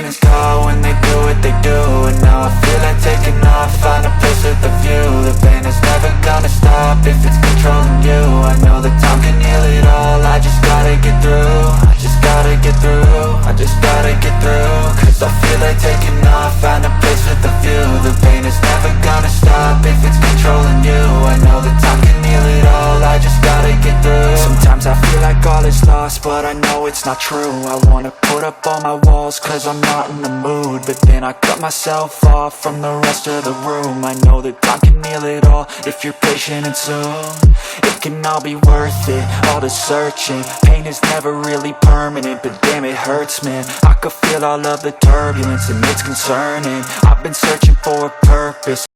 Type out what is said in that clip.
pain is gone when they do what they do. And now I feel like taking off, find a place with a view. The pain is never gonna stop if it's controlling you. I know that time can heal it all, I just gotta get through. I just gotta get through, I just gotta get through. Cause I feel like taking off, find a place with a view. The pain is never gonna stop if it's controlling you. I know that time can heal it all, I just gotta get through. Sometimes I feel like all is lost, but I know it's not true. I wanna put up all my walls cause I'm not in the mood, but then I cut myself off from the rest of the room. I know that time can heal it all if you're patient and soon. It can all be worth it, all the searching. Pain is never really permanent, but damn it hurts, man. I could feel all of the turbulence and it's concerning. I've been searching for a purpose.